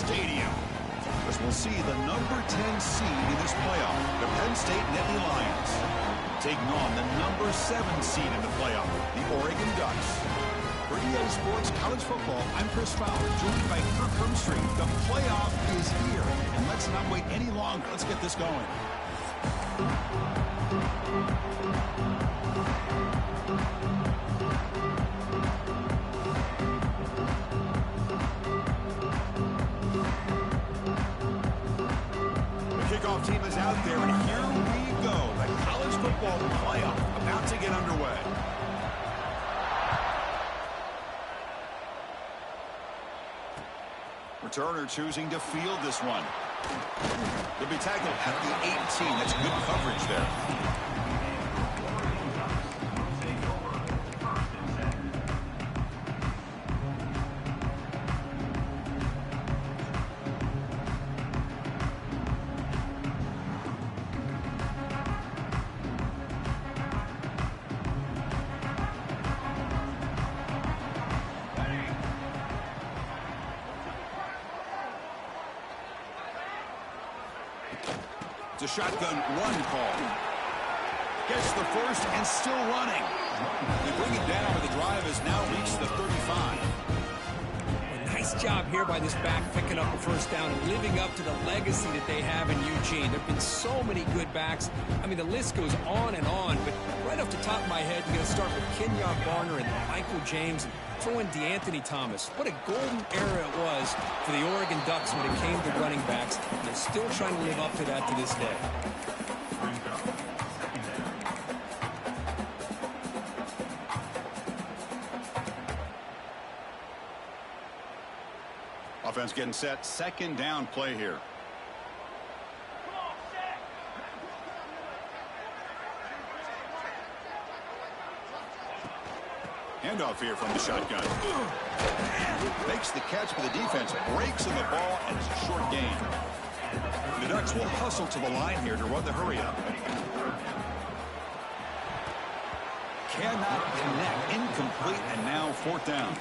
Stadium. As we'll see the number 10 seed in this playoff, the Penn State Nittany Lions, taking on the number 7 seed in the playoff, the Oregon Ducks. For EA Sports College Football, I'm Chris Fowler, joined by Kirk Hermstreet. The playoff is here, and let's not wait any longer. Let's get this going. Kickoff team is out there, and here we go. The college football playoff about to get underway. Returner choosing to field this one. He'll be tackled at the 18. That's good coverage there. It's a shotgun run call. Gets the first and still running. They bring it down, but the drive has now reached the 35. A nice job here by this back picking up a first down and living up to the legacy that they have in Eugene. There have been so many good backs. I mean, the list goes on and on, but right off the top of my head, you're going to start with Kenyon Barner and Michael James and throw in DeAnthony Thomas. What a golden era it was for the Oregon Ducks when it came to running backs. They're still trying to live up to that to this day. Offense getting set. Second down play here. Handoff here from the shotgun. Makes the catch, but the defense breaks in the ball, and it's a short gain. The Ducks will hustle to the line here to run the hurry up. Cannot connect. Incomplete, and now fourth down.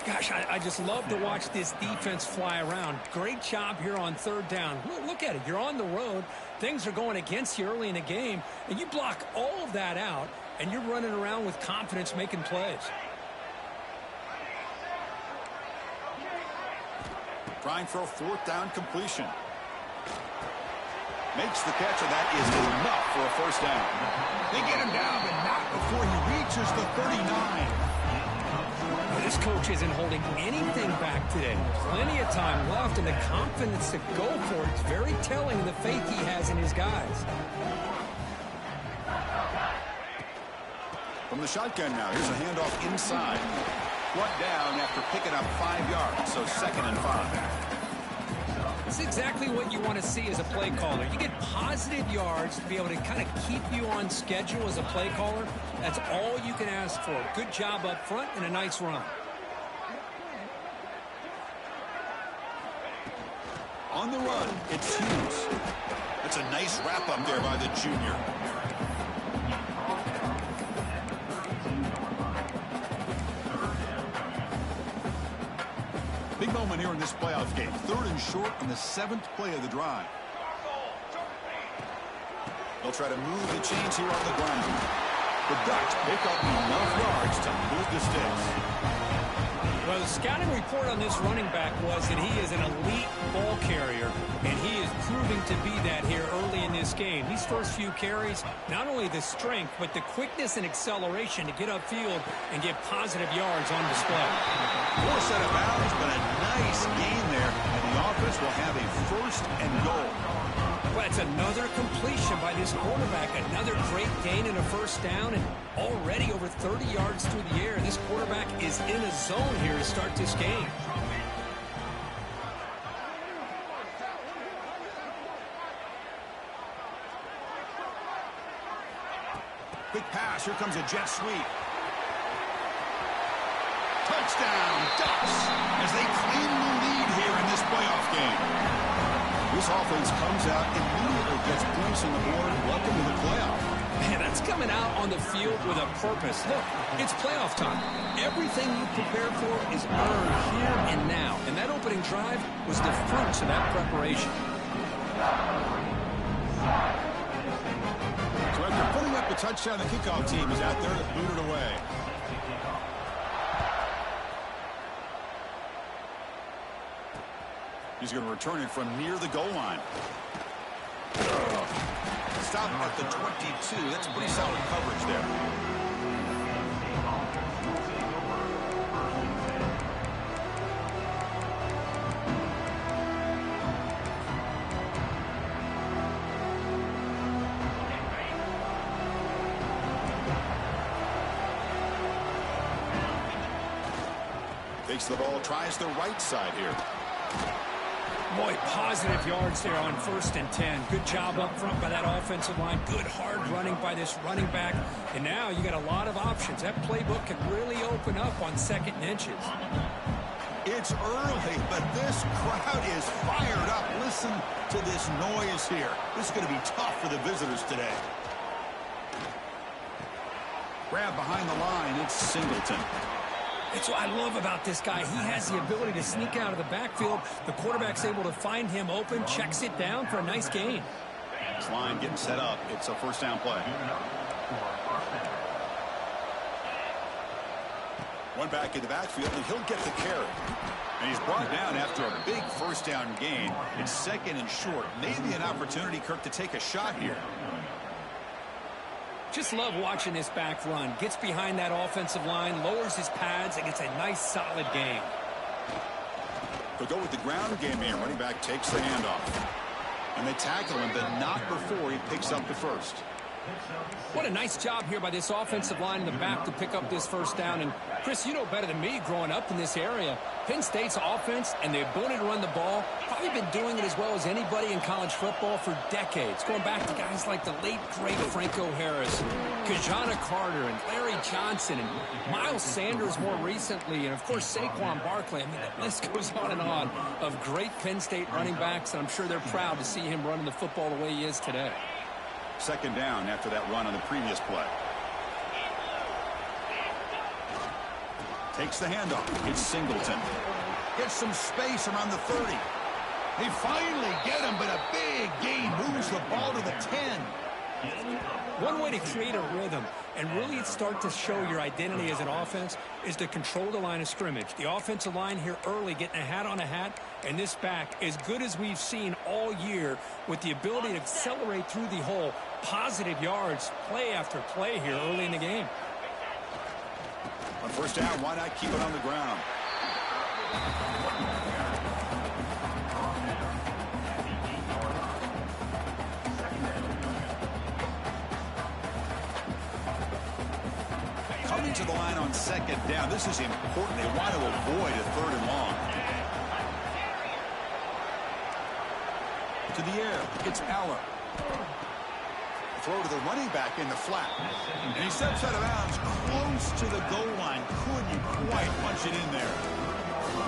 Gosh, I just love to watch this defense fly around. Great job here on third down. Look at it. You're on the road. Things are going against you early in the game, and you block all of that out, and you're running around with confidence making plays. Trying for a fourth down completion. Makes the catch, and that is enough for a first down. They get him down, but not before he reaches the 39. This coach isn't holding anything back today. Plenty of time left and the confidence to go for it. It's very telling of the faith he has in his guys. From the shotgun now, here's a handoff inside. Brought down after picking up 5 yards, so 2nd and 5. It's exactly what you want to see as a play caller. You get positive yards to be able to kind of keep you on schedule as a play caller. That's all you can ask for. Good job up front and a nice run. On the run, it's Hughes. That's a nice wrap up there by the junior. Big moment here in this playoff game. 3rd and short on the 7th play of the drive. They'll try to move the chains here on the ground. The Ducks pick up enough yards to move the sticks. Well, the scouting report on this running back was that he is an elite ball carrier, and he is proving to be that here early in this game. These first few carries, not only the strength, but the quickness and acceleration to get upfield and get positive yards on display. Poor set of bounds, but a nice gain there, and the offense will have a 1st and goal. Well, it's another completion by this quarterback. Another great gain and a first down, and already over 30 yards through the air. This quarterback is in a zone here to start this game. Quick pass. Here comes a jet sweep. Touchdown, Ducks, as they claim the lead here in this playoff game. This offense comes out, immediately gets points on the board. Welcome to the playoff. Man, that's coming out on the field with a purpose. Look, it's playoff time. Everything you prepared for is earned here and now. And that opening drive was the fruits of that preparation. So after putting up the touchdown, the kickoff team is out there to boot it away. He's going to return it from near the goal line. Stop at the 22. That's pretty solid coverage there. Takes the ball, tries the right side here. Boy, positive yards there on 1st and 10. Good job up front by that offensive line. Good hard running by this running back. And now you got a lot of options. That playbook can really open up on 2nd and inches. It's early, but this crowd is fired up. Listen to this noise here. This is going to be tough for the visitors today. Grab behind the line. It's Singleton. That's what I love about this guy. He has the ability to sneak out of the backfield. The quarterback's able to find him open, checks it down for a nice gain. This line getting set up. It's a 1st down play. One back in the backfield, and he'll get the carry. And he's brought down after a big 1st down gain. It's 2nd and short. Maybe an opportunity, Kirk, to take a shot here. Just love watching this back run. Gets behind that offensive line, lowers his pads, and gets a nice, solid gain. They'll go with the ground game here. Running back takes the handoff. And they tackle him, but not before he picks up the 1st. What a nice job here by this offensive line in the back to pick up this 1st down. And, Chris, you know better than me growing up in this area. Penn State's offense and the ability to run the ball, probably been doing it as well as anybody in college football for decades. Going back to guys like the late, great Franco Harris, Kajana Carter, and Larry Johnson, and Miles Sanders more recently, and, of course, Saquon Barkley. I mean, the list goes on and on of great Penn State running backs, and I'm sure they're proud to see him running the football the way he is today. 2nd down after that run on the previous play. Takes the handoff. It's Singleton. Gets some space around the 30. They finally get him, but a big gain moves the ball to the 10. One way to create a rhythm and really start to show your identity as an offense is to control the line of scrimmage. The offensive line here early getting a hat on a hat, and this back as good as we've seen all year with the ability to accelerate through the hole. Positive yards, play after play here early in the game. On 1st down, why not keep it on the ground? Coming to the line on 2nd down. This is important. They want to avoid a 3rd and long. To the air. It's Aller. Throw to the running back in the flat. And he steps out of bounds close to the goal line. Couldn't quite punch it in there.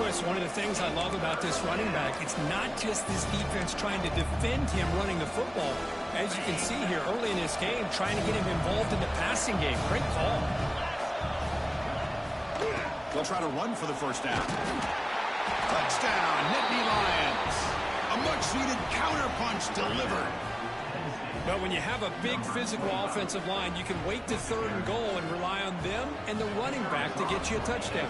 Chris, one of the things I love about this running back, it's not just this defense trying to defend him running the football. As you can see here early in this game, trying to get him involved in the passing game. Great call. They'll try to run for the 1st down. Touchdown, Nittany Lions. A much-needed counterpunch delivered. But when you have a big physical offensive line, you can wait to 3rd and goal and rely on them and the running back to get you a touchdown.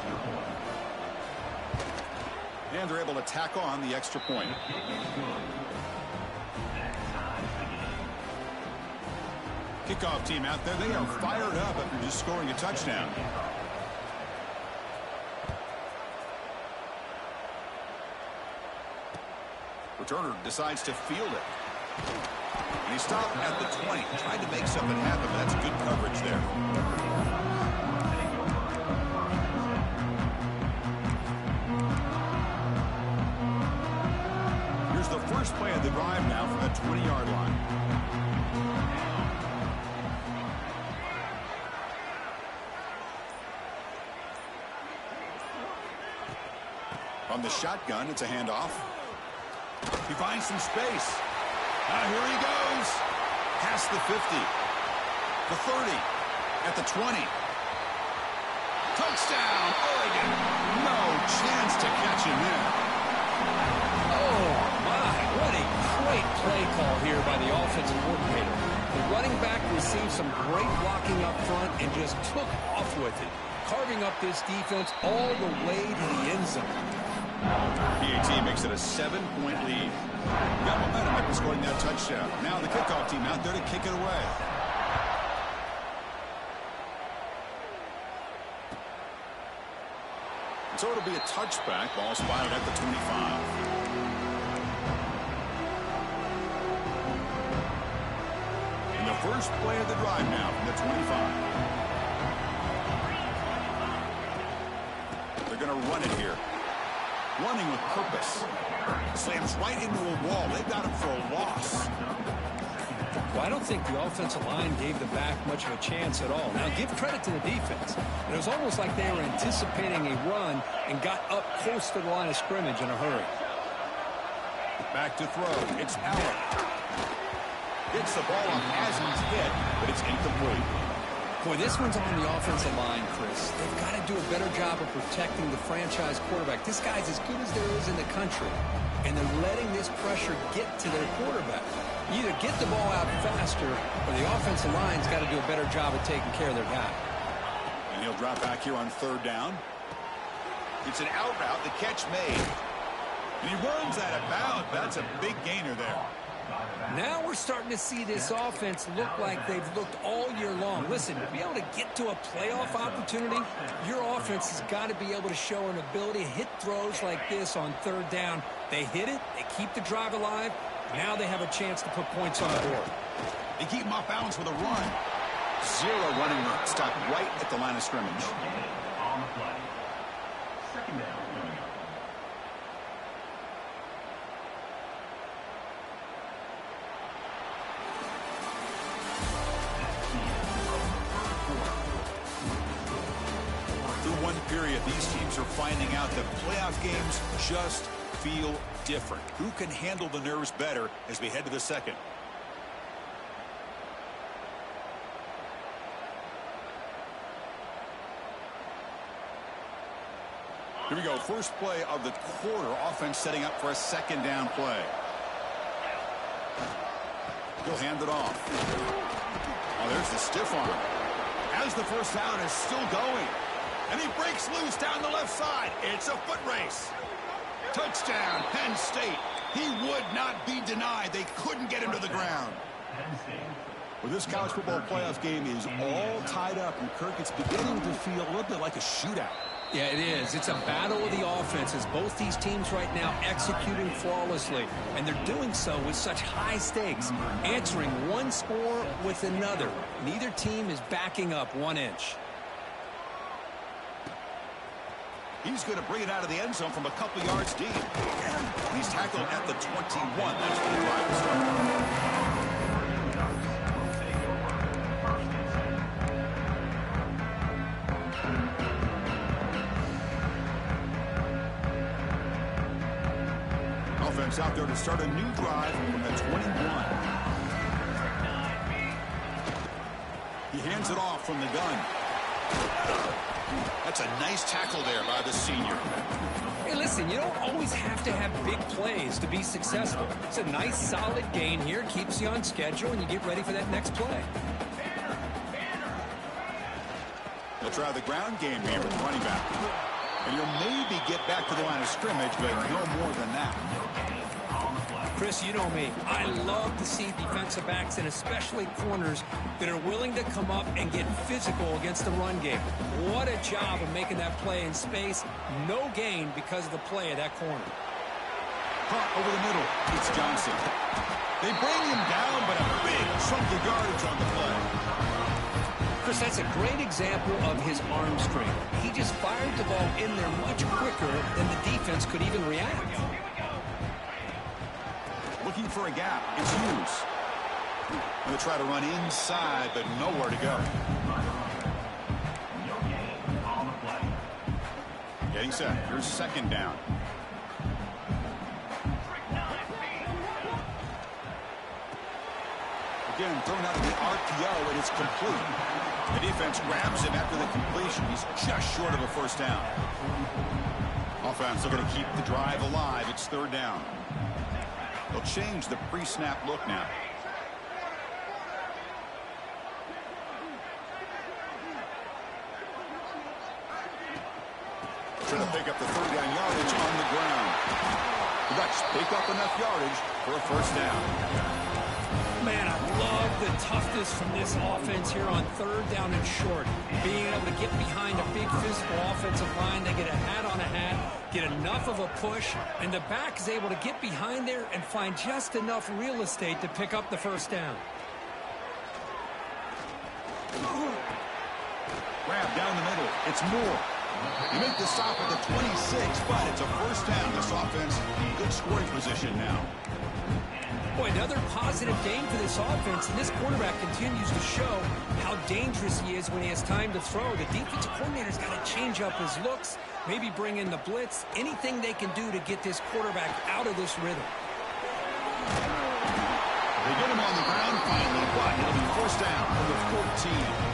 And they're able to tack on the extra point. Kickoff team out there. They are fired up after just scoring a touchdown. Returner decides to field it. And he stopped at the 20, tried to make something happen, but that's good coverage there. Here's the first play of the drive now from the 20-yard line. On the shotgun, it's a handoff. He finds some space. Now here he goes. Past the 50. The 30. At the 20. Touchdown, Oregon. No chance to catch him there. Oh, my. What a great play call here by the offensive coordinator. The running back received some great blocking up front and just took off with it, carving up this defense all the way to the end zone. PAT makes it a 7-point lead. Got momentum after scoring that touchdown. Now the kickoff team out there to kick it away. So it'll be a touchback. Ball spotted at the 25. First play of the drive now from the 25. They're going to run it here. Running with purpose. Slams right into a wall. They've got him for a loss. Well, I don't think the offensive line gave the back much of a chance at all. Now, give credit to the defense. It was almost like they were anticipating a run and got up close to the line of scrimmage in a hurry. Back to throw. It's Allen. Gets the ball on Hasen's head, but it's incomplete. Boy, this one's on the offensive line, Chris. They've got to do a better job of protecting the franchise quarterback. This guy's as good as there is in the country, and they're letting this pressure get to their quarterback. You either get the ball out faster, or the offensive line's got to do a better job of taking care of their guy. And he'll drop back here on third down. It's an out route, the catch made. And he runs out of bounds. That's a big gainer there. Now we're starting to see this offense look like they've looked all year long. Listen, to be able to get to a playoff opportunity, your offense has got to be able to show an ability to hit throws like this on third down. They hit it, they keep the drive alive. Now they have a chance to put points on the board. They keep him off balance with a run. Zero running room. Stop right at the line of scrimmage. On the play. Second down. Period. These teams are finding out that playoff games just feel different. Who can handle the nerves better as we head to the second? Here we go. First play of the quarter. Offense setting up for a second down play. He'll hand it off. Oh, there's the stiff arm. As the first down is still going. And he breaks loose down the left side. It's a foot race. Touchdown, Penn State. He would not be denied. They couldn't get him to the ground. Well, this college football playoff game is all tied up. And, Kirk, it's beginning to feel a little bit like a shootout. Yeah, it is. It's a battle of the offenses. Both these teams right now executing flawlessly. And they're doing so with such high stakes. Answering one score with another. Neither team is backing up 1 inch. He's going to bring it out of the end zone from a couple yards deep. He's tackled at the 21. That's where the drive will start. Offense out there to start a new drive from the 21. He hands it off from the gun. That's a nice tackle there by the senior. Hey, listen, you don't always have to have big plays to be successful. It's a nice, solid gain here. Keeps you on schedule, and you get ready for that next play. They'll try the ground game here with the running back. And you'll maybe get back to the line of scrimmage, but no more than that. Chris, you know me. I love to see defensive backs and especially corners that are willing to come up and get physical against the run game. What a job of making that play in space. No gain because of the play of that corner. Caught over the middle. It's Johnson. They bring him down, but a big chunk of yardage on the play. Chris, that's a great example of his arm strength. He just fired the ball in there much quicker than the defense could even react. Looking for a gap. It's Hughes. Going to try to run inside, but nowhere to go. Getting set. Here's second down. Again, thrown out of the RPO, and it's complete. The defense grabs him after the completion. He's just short of a first down. Offense looking to keep the drive alive. It's third down. They'll change the pre-snap look now. Trying to pick up the third down yardage on the ground. The Ducks pick up enough yardage for a first down. Man, I love the toughness from this offense here on third down and short. Being able to get behind a big physical offensive line. They get a hat on a hat, get enough of a push, and the back is able to get behind there and find just enough real estate to pick up the first down. Grab down the middle. It's Moore. You make the stop at the 26, but it's a first down. This offense, good scoring position now. Boy, another positive game for this offense, and this quarterback continues to show how dangerous he is when he has time to throw. The defensive coordinator's got to change up his looks, maybe bring in the blitz, anything they can do to get this quarterback out of this rhythm. They get him on the ground finally, but it'll be first down from the 14.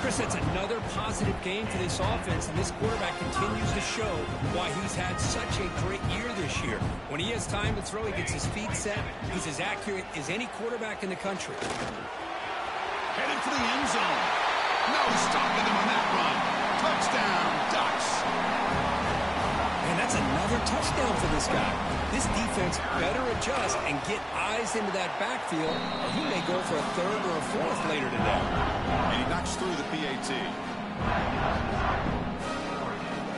Chris, that's another positive game for this offense, and this quarterback continues to show why he's had such a great year this year. When he has time to throw, he gets his feet set. He's as accurate as any quarterback in the country. Headed for the end zone. No stopping him on that run. Touchdown, Ducks. And that's another touchdown for this guy. This defense better adjust and get eyes into that backfield, or he may go for a third or a fourth later today. And he knocks through the PAT.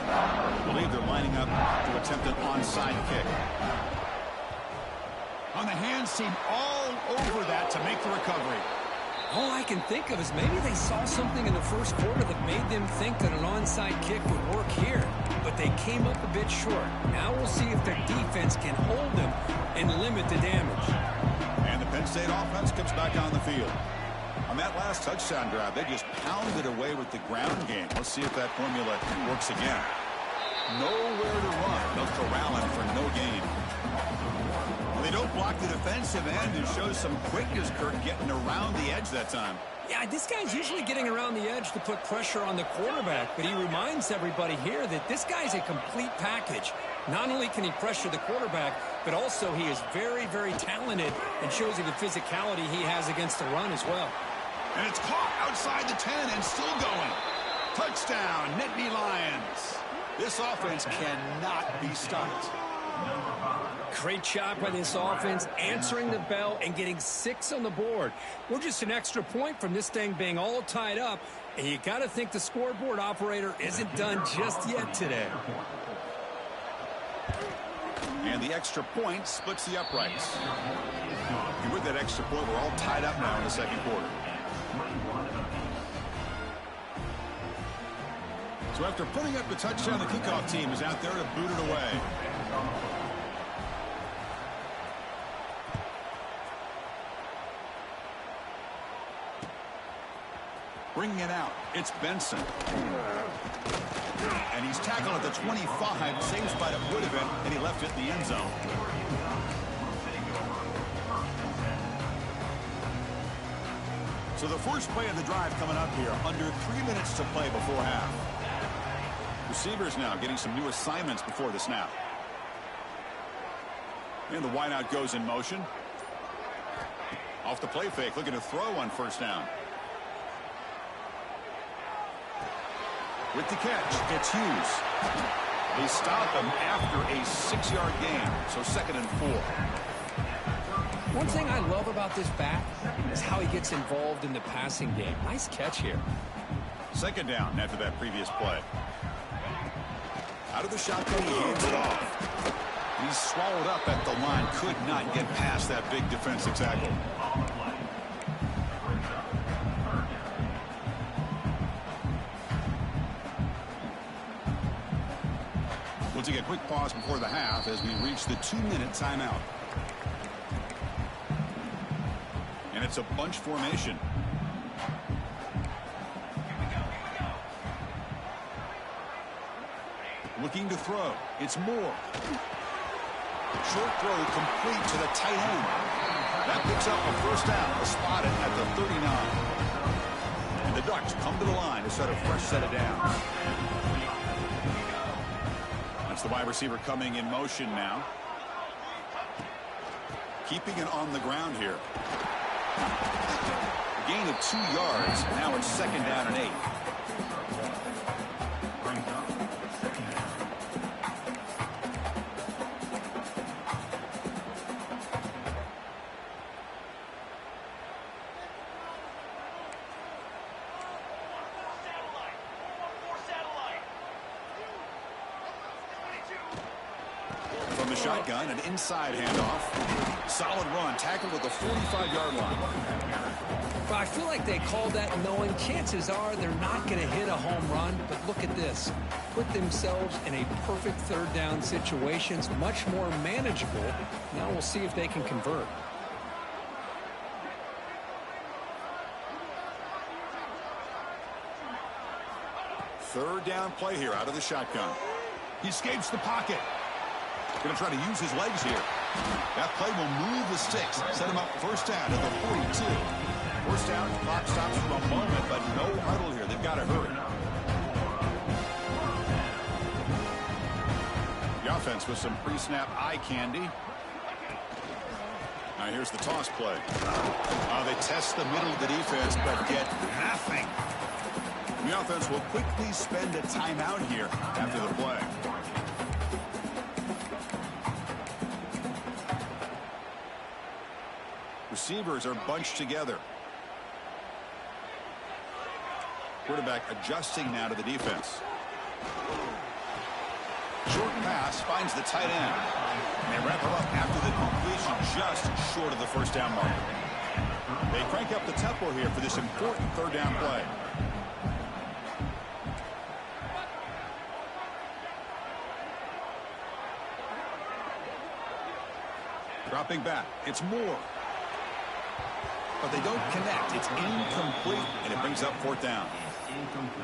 I believe they're lining up to attempt an onside kick. On the hands team all over that to make the recovery. All I can think of is maybe they saw something in the first quarter that made them think that an onside kick would work here, but they came up a bit short. Now we'll see if their defense can hold them and limit the damage. And the Penn State offense comes back on the field. On that last touchdown drive, they just pounded away with the ground game. Let's see if that formula works again. Nowhere to run. They'll corral him for no gain. They don't block the defensive end and show some quickness, Kirk, getting around the edge that time. Yeah, this guy's usually getting around the edge to put pressure on the quarterback, but he reminds everybody here that this guy's a complete package. Not only can he pressure the quarterback, but also he is very, very talented and shows you the physicality he has against the run as well. And it's caught outside the 10 and still going. Touchdown, Nittany Lions. This offense cannot be stopped. Great job by this offense, answering the bell and getting 6 on the board. We're just an extra point from this thing being all tied up, and you got to think the scoreboard operator isn't done just yet today. And the extra point splits the uprights. And with that extra point, we're all tied up now in the second quarter. So after putting up the touchdown, the kickoff team is out there to boot it away. Bringing it out, it's Benson. And he's tackled at the 25, same spot it would have been, and he left it in the end zone. So the first play of the drive coming up here, under 3 minutes to play before half. Receivers now getting some new assignments before the snap. And the wideout goes in motion. Off the play fake, looking to throw on first down. With the catch, it's Hughes. They stop him after a 6-yard gain, so 2nd and 4. One thing I love about this back is how he gets involved in the passing game. Nice catch here. 2nd down after that previous play. Out of the shotgun, he hands it off. He's swallowed up at the line, could not get past that big defensive tackle. We'll take a quick pause before the half as we reach the 2-minute timeout. And it's a bunch formation. Looking to throw. It's Moore. Short throw complete to the tight end. That picks up a first down, spotted at the 39. And the Ducks come to the line to set a fresh set of downs. That's the wide receiver coming in motion now. Keeping it on the ground here. A gain of 2 yards. Now it's 2nd down and 8. From the shotgun, an inside handoff. Solid run, tackled at the 45-yard line. Well, I feel like they called that knowing chances are they're not going to hit a home run. But look at this. Put themselves in a perfect 3rd down situation. It's much more manageable. Now we'll see if they can convert. Third down play here out of the shotgun. He escapes the pocket. Going to try to use his legs here. That play will move the sticks. Set him up first down at the 42. First down, clock stops for a moment, but no huddle here. They've got to hurry. The offense with some pre-snap eye candy. Now here's the toss play. They test the middle of the defense, but get nothing. The offense will quickly spend a timeout here after the play. Receivers are bunched together. Quarterback adjusting now to the defense. Short pass finds the tight end. And they wrap it up after the completion just short of the first down mark. They crank up the tempo here for this important 3rd down play. Dropping back. It's Moore. But they don't connect. It's incomplete, and it brings up 4th down.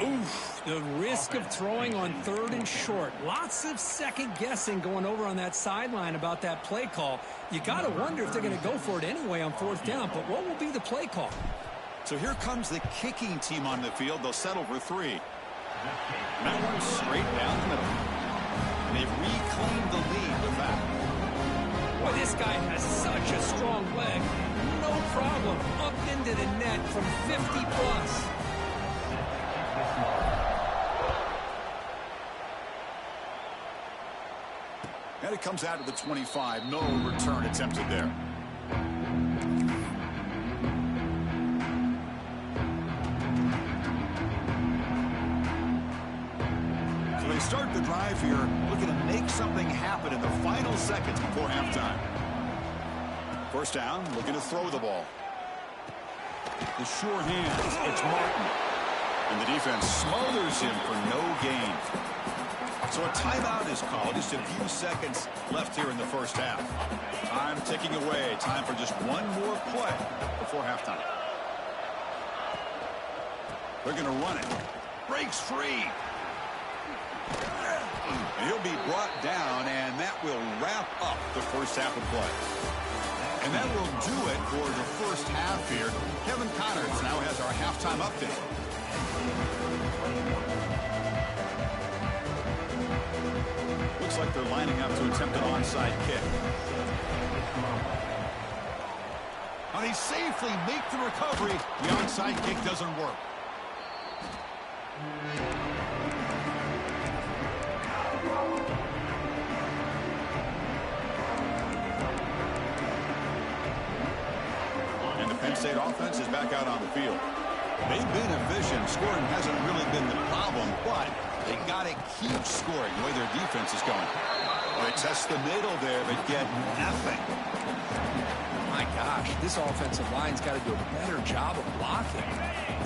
Oof, the risk of throwing on 3rd and short. Lots of second guessing going over on that sideline about that play call. You got to wonder if they're going to go for it anyway on 4th down, but what will be the play call? So here comes the kicking team on the field. They'll settle for 3. That one straight down the middle. And they've reclaimed the lead with that. Boy, this guy has such a strong leg. No problem. Up into the net from 50 plus. And it comes out to the 25. No return attempted there. So they start the drive here, looking to make something happen in the final seconds before halftime. First down, looking to throw the ball. The sure hands, it's Martin. And the defense smothers him for no gain. So a timeout is called. Just a few seconds left here in the first half. Time ticking away. Time for just one more play before halftime. They're going to run it. Breaks free. And he'll be brought down, and that will wrap up the first half of play. And that will do it for the first half here. Kevin Connors now has our halftime update. Looks like they're lining up to attempt an onside kick. And they safely make the recovery. The onside kick doesn't work. And the Penn State offense is back out on the field. They've been efficient. Scoring hasn't really been the problem, but they got to keep scoring the way their defense is going. They test the middle there, but get nothing. My gosh, this offensive line's got to do a better job of blocking.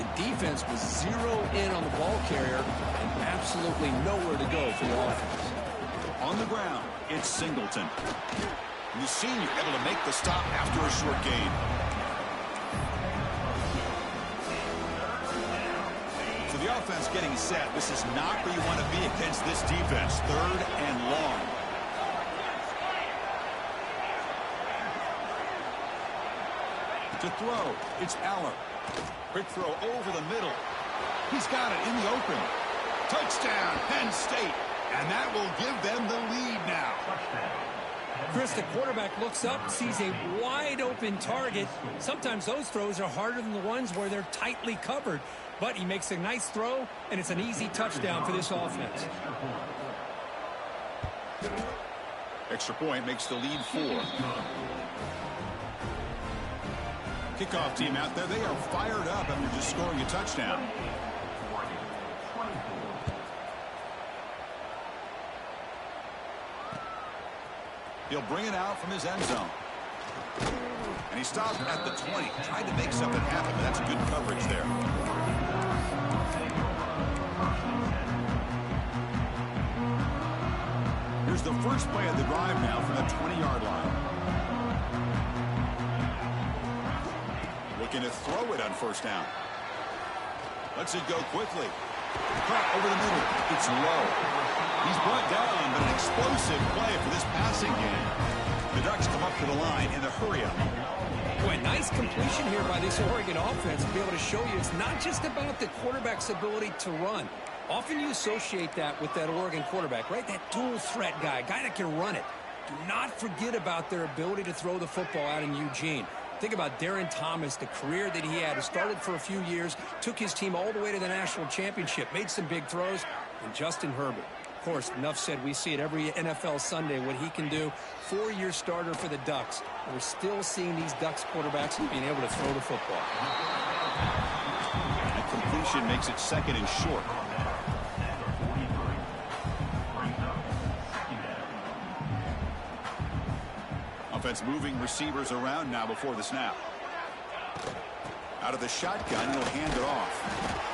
The defense was zero in on the ball carrier and absolutely nowhere to go for the offense. On the ground, it's Singleton. And the senior able to make the stop after a short gain. So the offense getting set. This is not where you want to be against this defense. 3rd and long. To throw, it's Aller. Quick throw over the middle. He's got it in the open. Touchdown, Penn State. And that will give them the lead now. Chris, the quarterback looks up, sees a wide-open target. Sometimes those throws are harder than the ones where they're tightly covered. But he makes a nice throw, and it's an easy touchdown for this offense. Extra point makes the lead 4. Kickoff team out there, they are fired up after just scoring a touchdown. He'll bring it out from his end zone. And he stopped at the 20. Tried to make something happen, but that's good coverage there. Here's the first play of the drive now from the 20-yard line. Looking to throw it on first down. Lets it go quickly. Caught over the middle. It's low. He's brought down, but an explosive play for this passing game. The Ducks come up to the line in a hurry-up. Boy, nice completion here by this Oregon offense to be able to show you it's not just about the quarterback's ability to run. Often you associate that with that Oregon quarterback, right? That dual threat guy that can run it. Do not forget about their ability to throw the football out in Eugene. Think about Darren Thomas, the career that he had. He started for a few years, took his team all the way to the national championship, made some big throws, and Justin Herbert. Of course, enough said, we see it every NFL Sunday what he can do. 4-year starter for the Ducks. And we're still seeing these Ducks quarterbacks being able to throw the football. That completion makes it second and short. Offense moving receivers around now before the snap. Out of the shotgun, he'll hand it off.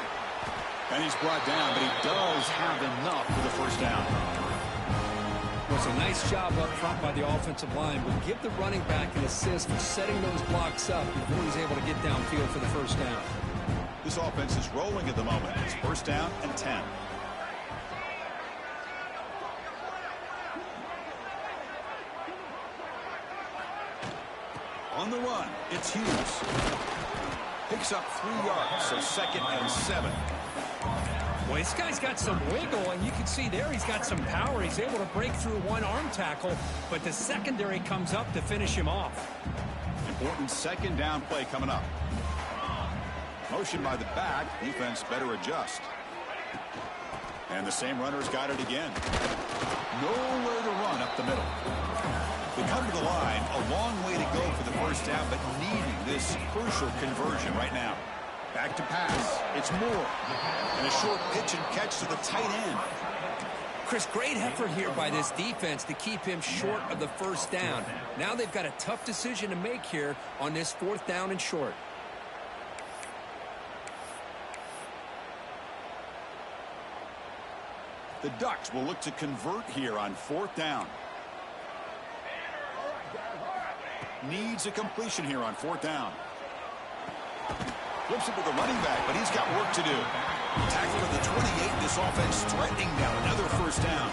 And he's brought down, but he does have enough for the first down. Well, it's a nice job up front by the offensive line. But give the running back an assist for setting those blocks up before he's able to get downfield for the first down. This offense is rolling at the moment. It's first down and 10. On the run, it's Hughes. Picks up 3 yards, so second and 7. Well, this guy's got some wiggle, and you can see there he's got some power. He's able to break through one arm tackle, but the secondary comes up to finish him off. Important second down play coming up. Motion by the back. Defense better adjust. And the same runner's got it again. Nowhere to run up the middle. They come to the line, a long way to go for the first down, but needing this crucial conversion right now. Back to pass. It's Moore. And a short pitch and catch to the tight end. Chris, great effort here by this defense to keep him short of the first down. Now they've got a tough decision to make here on this 4th down and short. The Ducks will look to convert here on 4th down. Needs a completion here on 4th down. Flips it to the running back, but he's got work to do. Tackle to the 28. This offense threatening now another first down.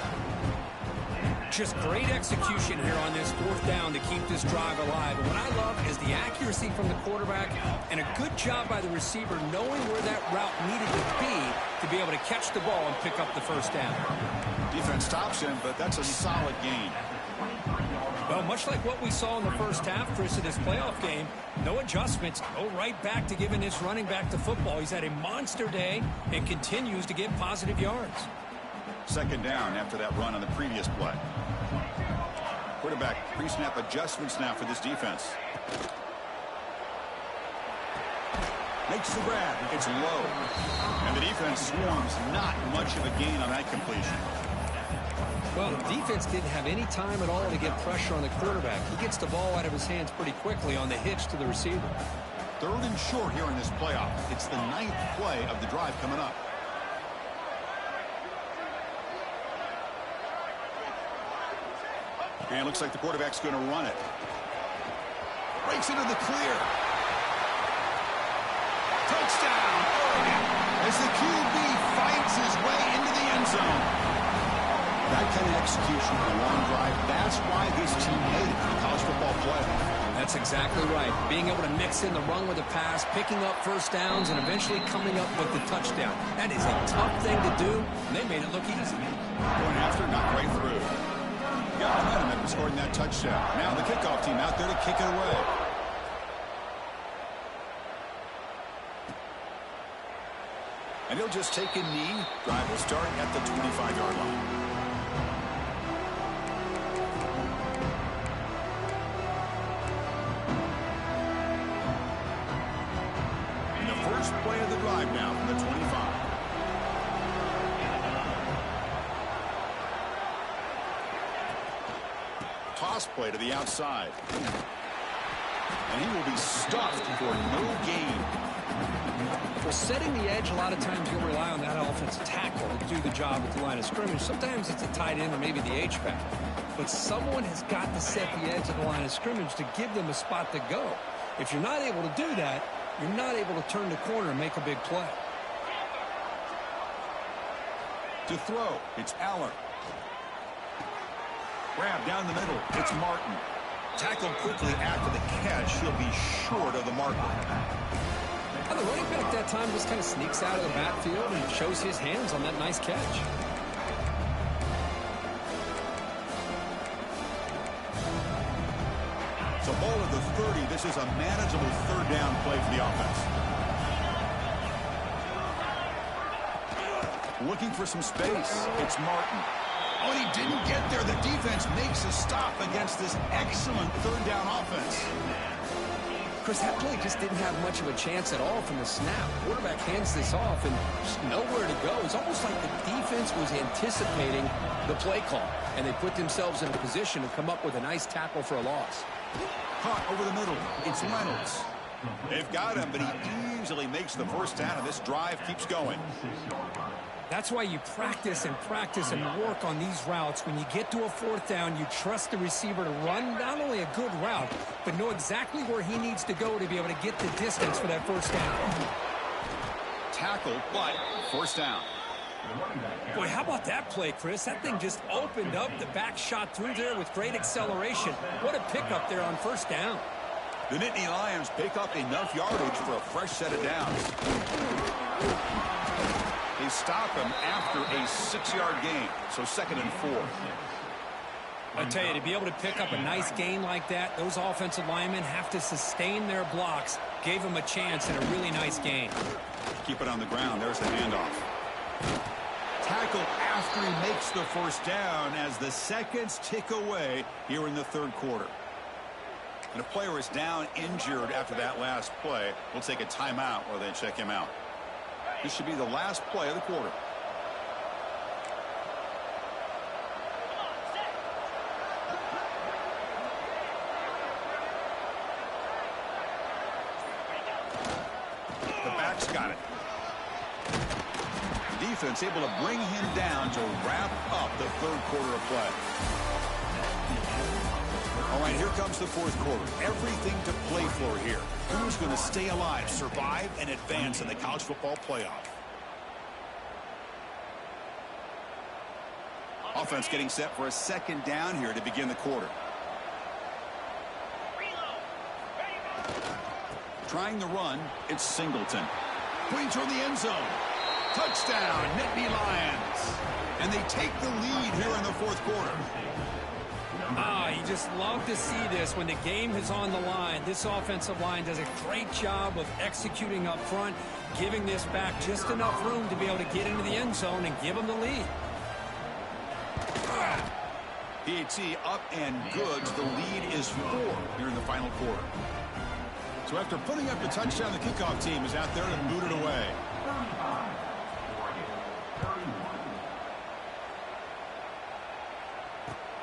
Just great execution here on this 4th down to keep this drive alive. And what I love is the accuracy from the quarterback and a good job by the receiver knowing where that route needed to be able to catch the ball and pick up the first down. Defense stops him, but that's a solid gain. Well, much like what we saw in the first half, Chris, of this playoff game, no adjustments, go right back to giving this running back to football. He's had a monster day and continues to get positive yards. Second down after that run on the previous play. Quarterback pre-snap adjustments now for this defense. Makes the grab. It's low. And the defense swarms. Not much of a gain on that completion. Well, the defense didn't have any time at all to get pressure on the quarterback. He gets the ball out of his hands pretty quickly on the hitch to the receiver. 3rd and short here in this playoff. It's the 9th play of the drive coming up. And it looks like the quarterback's going to run it. Breaks into the clear. Touchdown, Oregon, as the QB fights his way into the end zone. That kind of execution on a long drive, that's why this team made it to the college football playoff. That's exactly right. Being able to mix in the run with the pass, picking up first downs, and eventually coming up with the touchdown. That is a tough thing to do, and they made it look easy. Going after, not right through. Got momentum after scoring that touchdown. Now the kickoff team out there to kick it away. And he'll just take a knee. Drive will start at the 25-yard line. And the first play of the drive now from the 25. Toss play to the outside. And he will be stuffed for no gain. For setting the edge, a lot of times you'll rely on that offensive tackle to do the job at the line of scrimmage. Sometimes it's a tight end or maybe the H-back. But someone has got to set the edge of the line of scrimmage to give them a spot to go. If you're not able to do that, you're not able to turn the corner and make a big play. To throw, it's Aller. Grab down the middle, it's Martin. Tackled quickly after the catch, he'll be short of the marker. The running back that time just kind of sneaks out of the backfield and shows his hands on that nice catch. So ball at the 30. This is a manageable third down play for the offense. Looking for some space. It's Martin. Oh, and he didn't get there. The defense makes a stop against this excellent third down offense. Chris, that play just didn't have much of a chance at all from the snap. Quarterback hands this off and just nowhere to go. It's almost like the defense was anticipating the play call, and they put themselves in a position to come up with a nice tackle for a loss. Caught over the middle. It's Reynolds. They've got him, but he easily makes the first down, and this drive keeps going. That's why you practice and work on these routes. When you get to a fourth down, you trust the receiver to run not only a good route, but know exactly where he needs to go to be able to get the distance for that first down. Tackle, but first down. Boy, how about that play, Chris? That thing just opened up. The back shot through there with great acceleration. What a pickup there on first down. The Nittany Lions pick up enough yardage for a fresh set of downs. They stop him after a 6-yard gain, so 2nd and 4. I tell you, to be able to pick up a nice gain like that, those offensive linemen have to sustain their blocks. Gave him a chance and a really nice gain. Keep it on the ground. There's the handoff. Tackle after he makes the first down as the seconds tick away here in the third quarter. And a player is down injured after that last play. We'll take a timeout while they check him out. This should be the last play of the quarter. The back's got it. The defense able to bring him down to wrap up the third quarter of play. All right, here comes the fourth quarter. Everything to play for here. Who's going to stay alive, survive, and advance in the college football playoff? Offense getting set for a second down here to begin the quarter. Trying the run, it's Singleton. Putting toward the end zone. Touchdown, Nittany Lions. And they take the lead here in the fourth quarter. You just love to see this when the game is on the line. This offensive line does a great job of executing up front, giving this back just enough room to be able to get into the end zone and give them the lead. PAT up and good. The lead is 4 here in the final quarter. So after putting up the touchdown, the kickoff team is out there and booted away.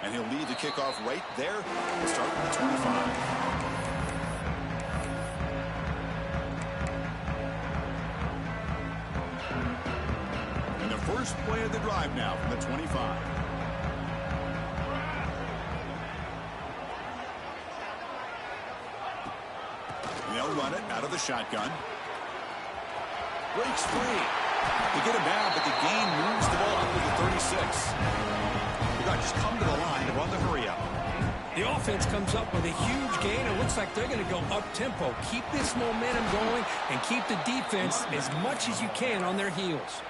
And he'll lead the kickoff right there. We'll start with the 25. And the first play of the drive now from the 25. And they'll run it out of the shotgun. Breaks free. They get him down, but the gain moves the ball up to the 36. got just come to the line to run the hurry up. The offense comes up with a huge gain. It looks like they're going to go up-tempo. Keep this momentum going and keep the defense as much as you can on their heels.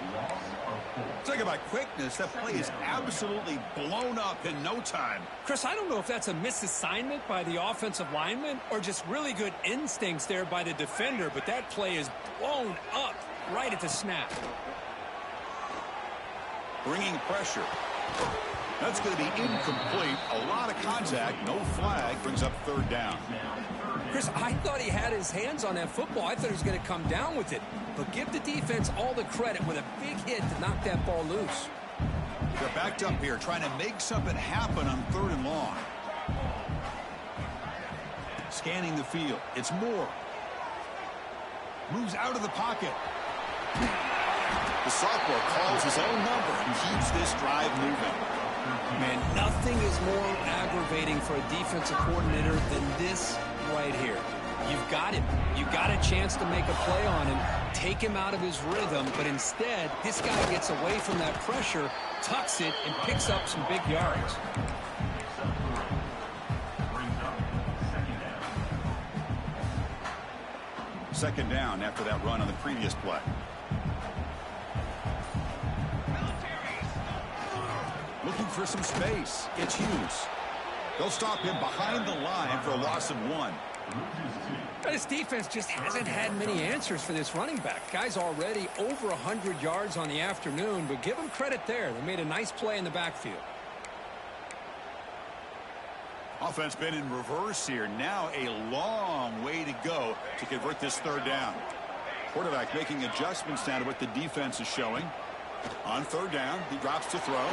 Talk about quickness. That play is absolutely blown up in no time. Chris, I don't know if that's a misassignment by the offensive lineman or just really good instincts there by the defender, but that play is blown up right at the snap. Bringing pressure. That's going to be incomplete. A lot of contact. No flag. Brings up third down. Chris, I thought he had his hands on that football. I thought he was going to come down with it. But give the defense all the credit with a big hit to knock that ball loose. They're backed up here trying to make something happen on 3rd and long. Scanning the field. It's Moore. Moves out of the pocket. The sophomore calls his own number and keeps this drive moving. Man, nothing is more aggravating for a defensive coordinator than this right here. You've got him. You've got a chance to make a play on him, take him out of his rhythm, but instead, this guy gets away from that pressure, tucks it, and picks up some big yards. Second down after that run on the previous play. Looking for some space. It's Hughes. They'll stop him behind the line for a loss of 1. But his defense just hasn't had many answers for this running back. Guy's already over 100 yards on the afternoon, but give him credit there. They made a nice play in the backfield. Offense been in reverse here. Now a long way to go to convert this 3rd down. Quarterback making adjustments now to what the defense is showing. On 3rd down, he drops to throw.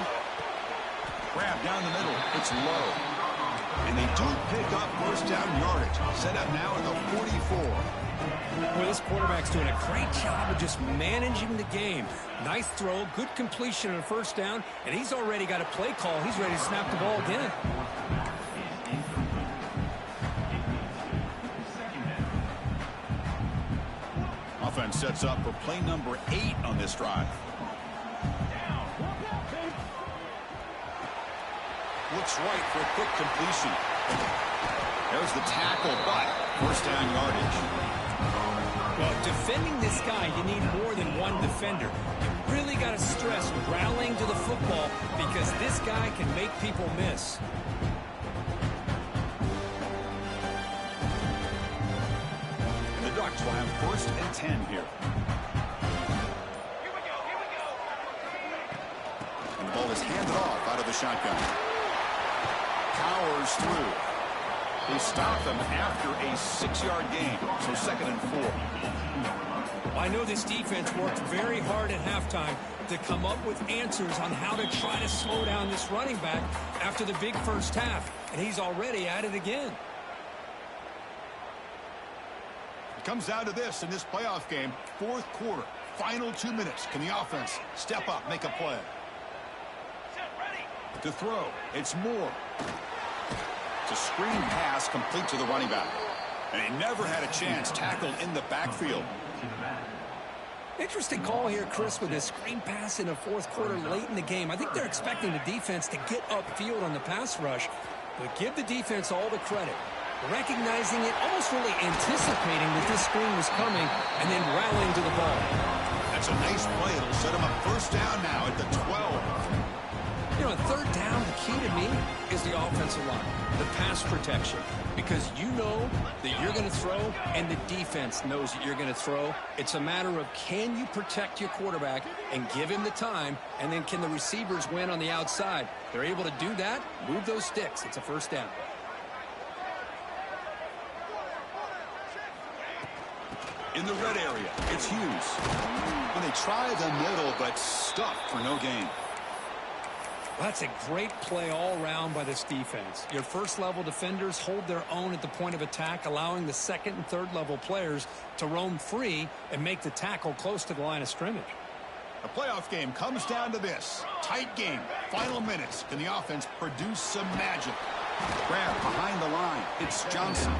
Grab down the middle. It's low. And they do pick up 1st down yardage. Set up now at the 44. Well, this quarterback's doing a great job of just managing the game. Nice throw, good completion on a 1st down, and he's already got a play call. He's ready to snap the ball again. Offense sets up for play number 8 on this drive. Looks right for a quick completion. There's the tackle, but 1st down yardage. Well, defending this guy, you need more than one defender. You really got to stress rallying to the football because this guy can make people miss. And the Ducks will have 1st and 10 here. And the ball is handed off out of the shotgun. Powers through. They stop them after a 6-yard gain, so 2nd and 4. I know this defense worked very hard at halftime to come up with answers on how to try to slow down this running back after the big 1st half, and he's already at it again. It comes down to this in this playoff game, 4th quarter, final 2 minutes. Can the offense step up, make a play? To throw, it's Moore. It's a screen pass complete to the running back. And he never had a chance tackled in the backfield. Interesting call here, Chris, with this screen pass in the 4th quarter late in the game. I think they're expecting the defense to get upfield on the pass rush, but give the defense all the credit. Recognizing it, almost really anticipating that this screen was coming, and then rallying to the ball. That's a nice play. It'll set him up 1st down now at the 12. You know, 3rd down, the key to me is the offensive line, the pass protection, because you know that you're going to throw and the defense knows that you're going to throw. It's a matter of can you protect your quarterback and give him the time, and then can the receivers win on the outside? They're able to do that, move those sticks. It's a 1st down. In the red area, it's Hughes. And they try the middle, but stuffed for no gain. That's a great play all around by this defense. Your 1st-level defenders hold their own at the point of attack, allowing the 2nd and 3rd-level players to roam free and make the tackle close to the line of scrimmage. A playoff game comes down to this. Tight game. Final minutes. Can the offense produce some magic? Grab behind the line. It's Johnson.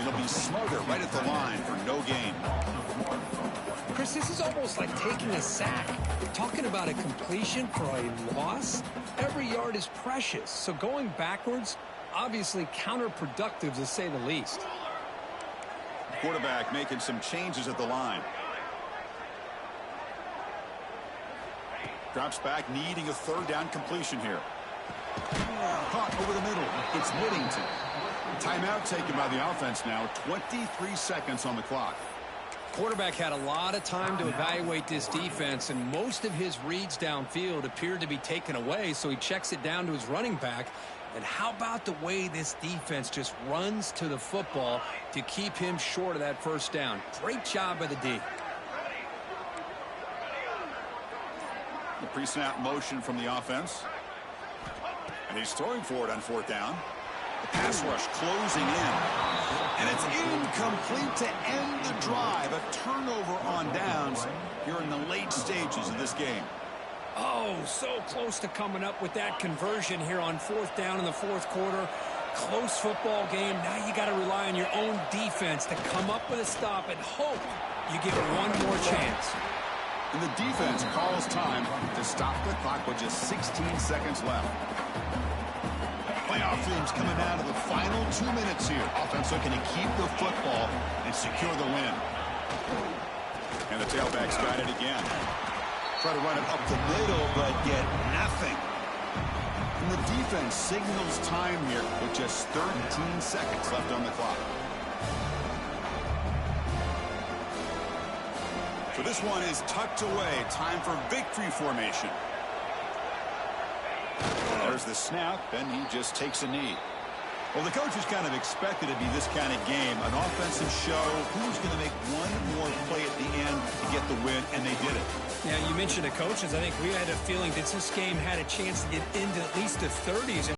It'll be Smarter right at the line for no gain. Chris, this is almost like taking a sack. Talking about a completion for a loss. Every yard is precious, so going backwards, obviously counterproductive to say the least. Quarterback making some changes at the line. Drops back, needing a third down completion here. Caught over the middle. It's Whittington. Timeout taken by the offense now. 23 seconds on the clock. Quarterback had a lot of time to evaluate this defense, and most of his reads downfield appeared to be taken away, so he checks it down to his running back. And how about the way this defense just runs to the football to keep him short of that first down? Great job by the D. The pre-snap motion from the offense. And he's throwing for it on fourth down. The pass rush closing in. And it's incomplete to end the drive. A turnover on downs here in the late stages of this game. Oh, so close to coming up with that conversion here on fourth down in the fourth quarter. Close football game. Now you got to rely on your own defense to come up with a stop and hope you get one more chance. And the defense calls time to stop the clock with just 16 seconds left. Playoff themes coming down to the final 2 minutes here. Offense looking to keep the football and secure the win. And the tailback's got it again. Try to run it up the middle, but get nothing. And the defense signals time here with just 13 seconds left on the clock. So this one is tucked away. Time for victory formation. There's the snap, and he just takes a knee. Well, the coaches kind of expected it to be this kind of game, an offensive show. Who's going to make one more play at the end to get the win, and they did it. Yeah, you mentioned the coaches. I think we had a feeling that this game had a chance to get into at least the 30s.